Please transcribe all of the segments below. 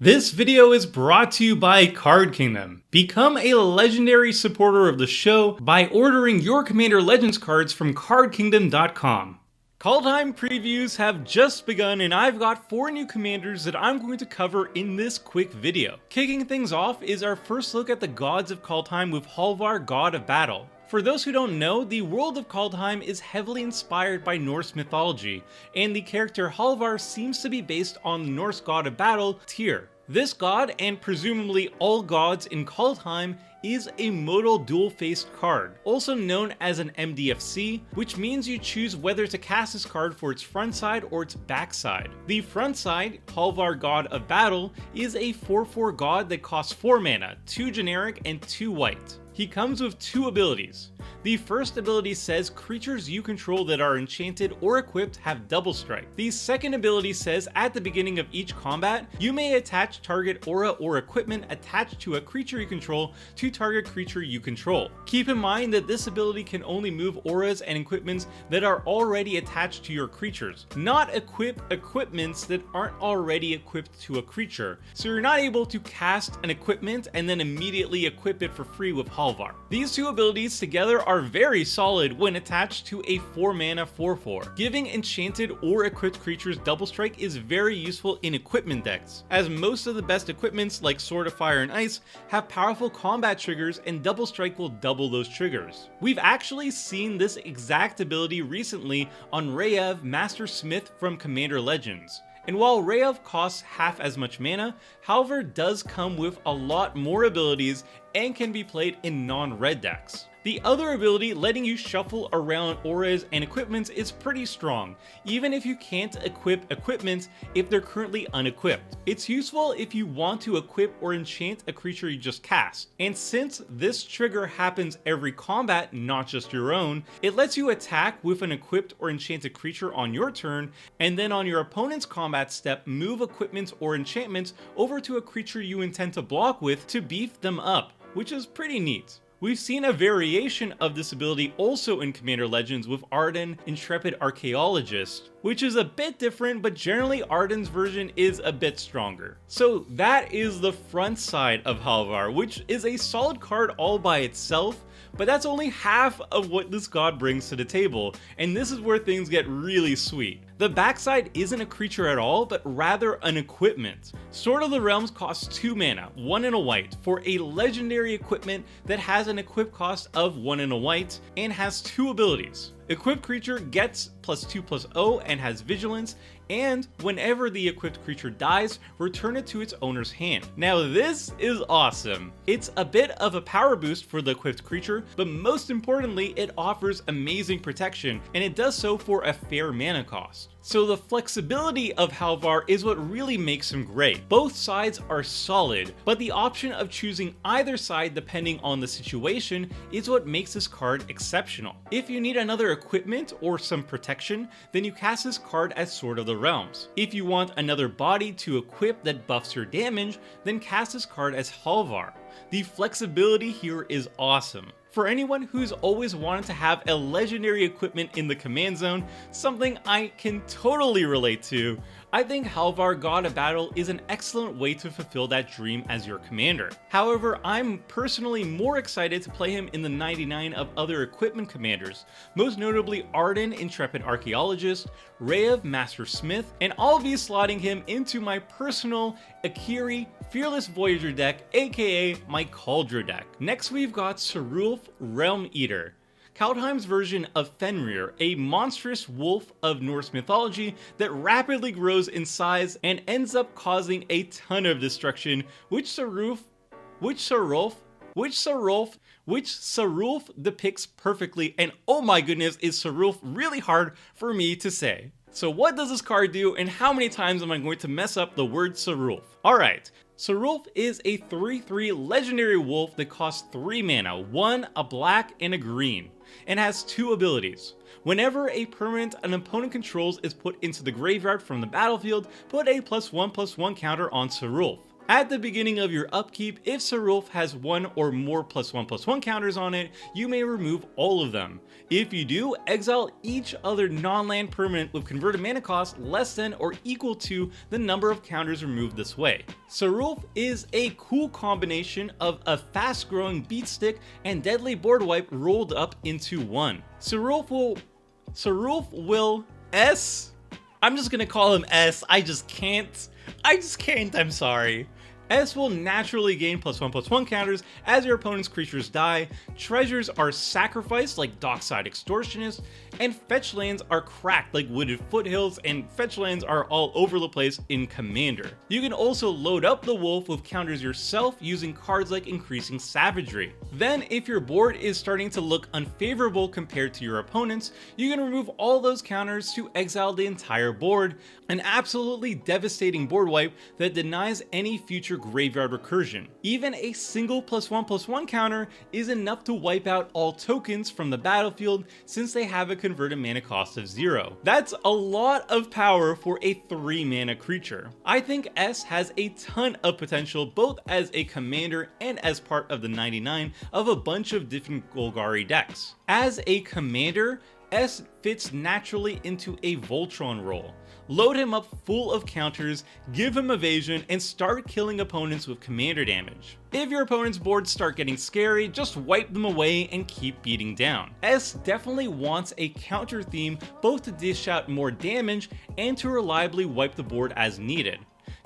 This video is brought to you by Card Kingdom. Become a legendary supporter of the show by ordering your Commander Legends cards from cardkingdom.com. Kaldheim previews have just begun and I've got 4 new commanders that I'm going to cover in this quick video. Kicking things off is our first look at the gods of Kaldheim with Halvar, God of Battle. For those who don't know, the world of Kaldheim is heavily inspired by Norse mythology, and the character Halvar seems to be based on the Norse god of battle, Tyr. This god, and presumably all gods in Kaldheim, is a modal dual-faced card, also known as an MDFC, which means you choose whether to cast this card for its front side or its back side. The front side, Halvar, God of Battle, is a 4/4 god that costs 4 mana, 2 generic and 2 white. He comes with 2 abilities. The first ability says creatures you control that are enchanted or equipped have double strike. The second ability says at the beginning of each combat, you may attach target aura or equipment attached to a creature you control to target creature you control. Keep in mind that this ability can only move auras and equipments that are already attached to your creatures, not equip equipments that aren't already equipped to a creature, so you're not able to cast an equipment and then immediately equip it for free with Halvar. These 2 abilities together are very solid when attached to a 4 mana 4/4. Giving enchanted or equipped creatures double strike is very useful in equipment decks, as most of the best equipments like Sword of Fire and Ice have powerful combat triggers and double strike will double those triggers. We've actually seen this exact ability recently on Rayev, Master Smith from Commander Legends. And while Rayev costs half as much mana, Halvar does come with a lot more abilities and can be played in non-red decks. The other ability, letting you shuffle around auras and equipments, is pretty strong, even if you can't equip equipments if they're currently unequipped. It's useful if you want to equip or enchant a creature you just cast, and since this trigger happens every combat, not just your own, it lets you attack with an equipped or enchanted creature on your turn, and then on your opponent's combat step, move equipments or enchantments over to a creature you intend to block with to beef them up, which is pretty neat. We've seen a variation of this ability also in Commander Legends with Arden, Intrepid Archaeologist, which is a bit different, but generally Arden's version is a bit stronger. So that is the front side of Halvar, which is a solid card all by itself, but that's only half of what this god brings to the table, and this is where things get really sweet. The backside isn't a creature at all, but rather an equipment. Sword of the Realms costs 2 mana, 1 and a white, for a legendary equipment that has an equip cost of 1 and a white, and has 2 abilities. Equipped creature gets +2/+0 and has vigilance, and whenever the equipped creature dies, return it to its owner's hand. Now this is awesome. It's a bit of a power boost for the equipped creature, but most importantly, it offers amazing protection, and it does so for a fair mana cost. So the flexibility of Halvar is what really makes him great. Both sides are solid, but the option of choosing either side depending on the situation is what makes this card exceptional. If you need another equipment or some protection, then you cast this card as Sword of the Realms. If you want another body to equip that buffs your damage, then cast this card as Halvar. The flexibility here is awesome. For anyone who's always wanted to have a legendary equipment in the command zone, something I can totally relate to, I think Halvar, God of Battle is an excellent way to fulfill that dream as your commander. However, I'm personally more excited to play him in the 99 of other equipment commanders, most notably Arden, Intrepid Archaeologist, Rayev, Master Smith, and I'll be slotting him into my personal Akiri Fearless Voyager deck, aka my Kaldra deck. Next we've got Sarulf, Realm Eater. Kaldheim's version of Fenrir, a monstrous wolf of Norse mythology that rapidly grows in size and ends up causing a ton of destruction, which Sarulf depicts perfectly, and oh my goodness, is Sarulf really hard for me to say. So what does this card do, and how many times am I going to mess up the word Sarulf? Alright, Sarulf is a 3/3 legendary wolf that costs 3 mana, 1, a black, and a green, and has 2 abilities. Whenever a permanent an opponent controls is put into the graveyard from the battlefield, put a +1/+1 counter on Sarulf. At the beginning of your upkeep, if Sarulf has one or more +1/+1 counters on it, you may remove all of them. If you do, exile each other non-land permanent with converted mana cost less than or equal to the number of counters removed this way. Sarulf is a cool combination of a fast-growing beat stick and deadly board wipe rolled up into one. Sarulf will S. I'm just gonna call him S. I just can't. I'm sorry. S will naturally gain +1/+1 counters as your opponent's creatures die, treasures are sacrificed like Dockside Extortionist, and fetch lands are cracked like Wooded Foothills, and fetch lands are all over the place in Commander. You can also load up the wolf with counters yourself using cards like Increasing Savagery. Then if your board is starting to look unfavorable compared to your opponent's, you can remove all those counters to exile the entire board, an absolutely devastating board wipe that denies any future graveyard recursion. Even a single +1/+1 counter is enough to wipe out all tokens from the battlefield since they have a converted mana cost of 0. That's a lot of power for a 3 mana creature. I think S has a ton of potential both as a commander and as part of the 99 of a bunch of different Golgari decks. As a commander, S fits naturally into a Voltron role. Load him up full of counters, give him evasion, and start killing opponents with commander damage. If your opponent's boards start getting scary, just wipe them away and keep beating down. S definitely wants a counter theme both to dish out more damage and to reliably wipe the board as needed.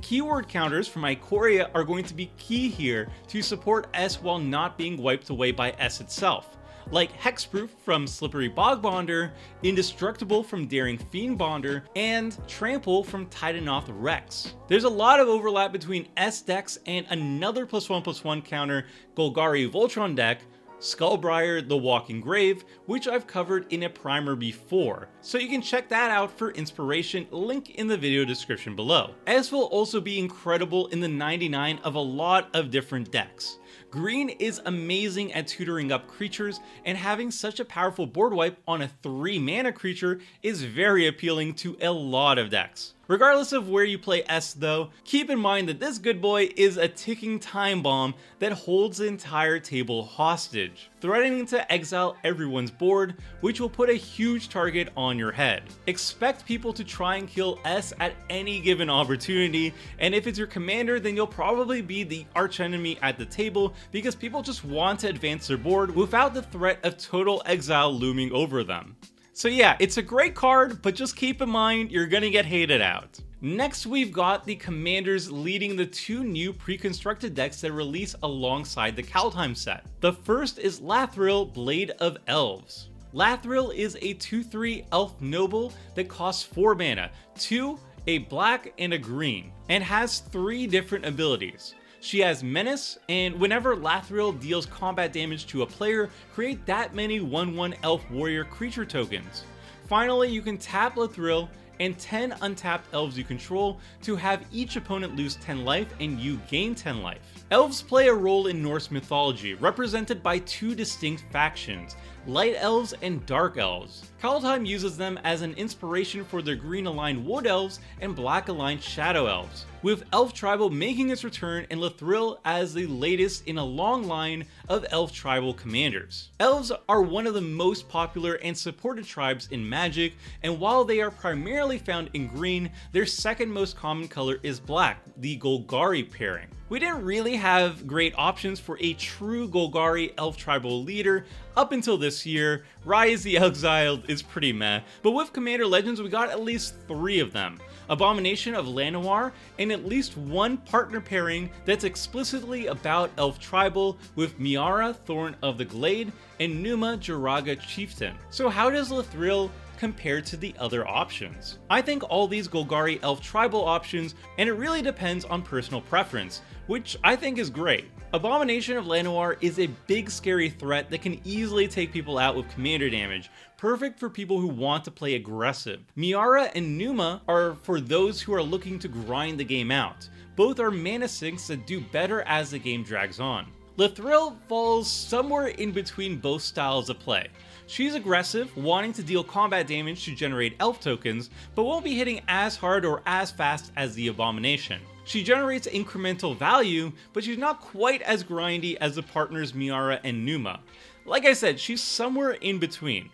Keyword counters from Ikoria are going to be key here to support S while not being wiped away by S itself, like Hexproof from Slippery Bogbonder, Indestructible from Daring Fiend Bonder, and Trample from Tidenoth Rex. There's a lot of overlap between S decks and another +1/+1 counter Golgari Voltron deck, Skullbriar the Walking Grave, which I've covered in a primer before, so you can check that out for inspiration, link in the video description below. S will also be incredible in the 99 of a lot of different decks. Green is amazing at tutoring up creatures, and having such a powerful board wipe on a 3 mana creature is very appealing to a lot of decks. Regardless of where you play S though, keep in mind that this good boy is a ticking time bomb that holds the entire table hostage, threatening to exile everyone's board, which will put a huge target on your head. Expect people to try and kill S at any given opportunity, and if it's your commander, then you'll probably be the archenemy at the table because people just want to advance their board without the threat of total exile looming over them. So yeah, it's a great card, but just keep in mind you're gonna get hated out. Next, we've got the commanders leading the 2 new pre-constructed decks that release alongside the Kaldheim set. The first is Lathril, Blade of Elves. Lathril is a 2/3 elf noble that costs 4 mana, 2, a black, and a green, and has 3 different abilities. She has Menace, and whenever Lathril deals combat damage to a player, create that many 1/1 Elf Warrior creature tokens. Finally, you can tap Lathril and 10 untapped elves you control to have each opponent lose 10 life and you gain 10 life. Elves play a role in Norse mythology, represented by 2 distinct factions, Light Elves and Dark Elves. Kaldheim uses them as an inspiration for their green-aligned Wood Elves and black-aligned Shadow Elves, with Elf Tribal making its return and Lathril as the latest in a long line of Elf Tribal commanders. Elves are one of the most popular and supported tribes in Magic, and while they are primarily found in green, their second most common color is black, the Golgari pairing. We didn't really have great options for a true Golgari Elf Tribal leader up until this year. Rise the Exiled is pretty meh, but with Commander Legends we got at least 3 of them. Abomination of Llanowar, and at least 1 partner pairing that's explicitly about Elf Tribal with Miara, Thorn of the Glade, and Numa, Jiraga Chieftain. So how does Lathril compared to the other options? I think all these Golgari Elf Tribal options, and it really depends on personal preference, which I think is great. Abomination of Llanowar is a big scary threat that can easily take people out with commander damage, perfect for people who want to play aggressive. Miara and Numa are for those who are looking to grind the game out. Both are mana sinks that do better as the game drags on. Lathril falls somewhere in between both styles of play. She's aggressive, wanting to deal combat damage to generate elf tokens, but won't be hitting as hard or as fast as the Abomination. She generates incremental value, but she's not quite as grindy as the partners Miara and Numa. Like I said, she's somewhere in between.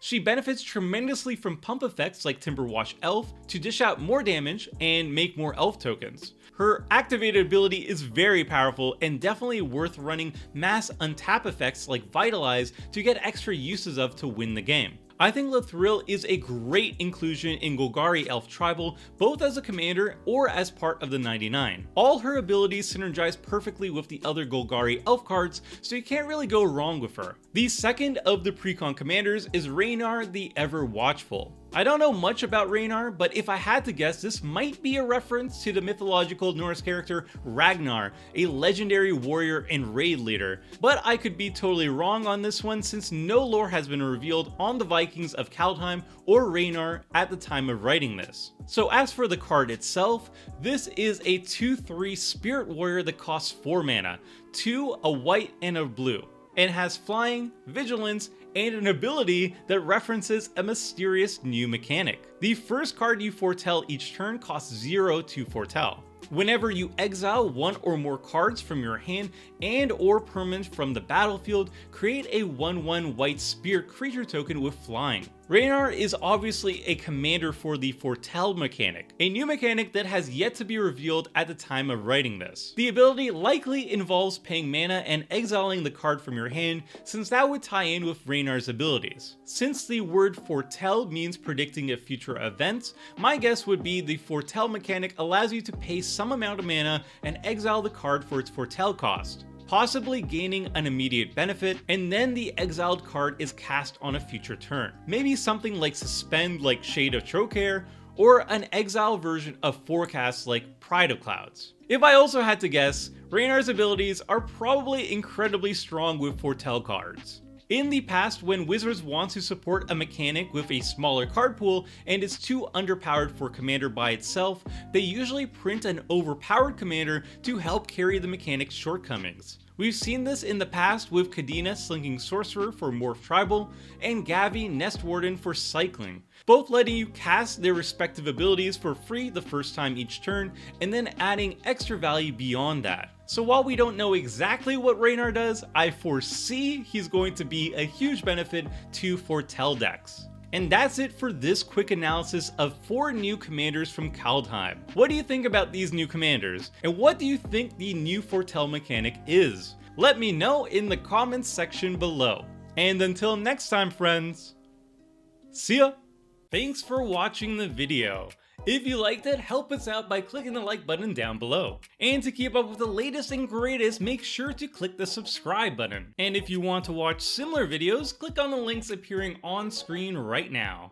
She benefits tremendously from pump effects like Timberwatch Elf to dish out more damage and make more elf tokens. Her activated ability is very powerful and definitely worth running mass untap effects like Vitalize to get extra uses of to win the game. I think Lathril is a great inclusion in Golgari Elf Tribal, both as a commander or as part of the 99. All her abilities synergize perfectly with the other Golgari Elf cards, so you can't really go wrong with her. The second of the Precon commanders is Ranar the Ever-Watchful. I don't know much about Ranar, but if I had to guess, this might be a reference to the mythological Norse character Ragnar, a legendary warrior and raid leader. But I could be totally wrong on this one since no lore has been revealed on the Vikings of Kaldheim or Ranar at the time of writing this. So as for the card itself, this is a 2/3 spirit warrior that costs 4 mana, 2 a white and a blue, and has flying, vigilance, and an ability that references a mysterious new mechanic. The first card you foretell each turn costs 0 to foretell. Whenever you exile one or more cards from your hand and or permanents from the battlefield, create a 1/1 white spirit creature token with flying. Ranar is obviously a commander for the foretell mechanic, a new mechanic that has yet to be revealed at the time of writing this. The ability likely involves paying mana and exiling the card from your hand, since that would tie in with Ranar's abilities. Since the word foretell means predicting a future event, my guess would be the foretell mechanic allows you to pay some amount of mana and exile the card for its foretell cost, possibly gaining an immediate benefit, and then the exiled card is cast on a future turn. Maybe something like Suspend like Shade of Trocaire, or an exile version of Forecast like Pride of Clouds. If I also had to guess, Ranar's abilities are probably incredibly strong with foretell cards. In the past, when Wizards want to support a mechanic with a smaller card pool and is too underpowered for commander by itself, they usually print an overpowered commander to help carry the mechanic's shortcomings. We've seen this in the past with Kadena Slinking Sorcerer for Morph Tribal and Gavi Nest Warden for Cycling, both letting you cast their respective abilities for free the first time each turn and then adding extra value beyond that. So while we don't know exactly what Ranar does, I foresee he's going to be a huge benefit to foretell decks. And that's it for this quick analysis of 4 new commanders from Kaldheim. What do you think about these new commanders? And what do you think the new foretell mechanic is? Let me know in the comments section below. And until next time, friends, see ya! Thanks for watching the video. If you liked it, help us out by clicking the like button down below. And to keep up with the latest and greatest, make sure to click the subscribe button. And if you want to watch similar videos, click on the links appearing on screen right now.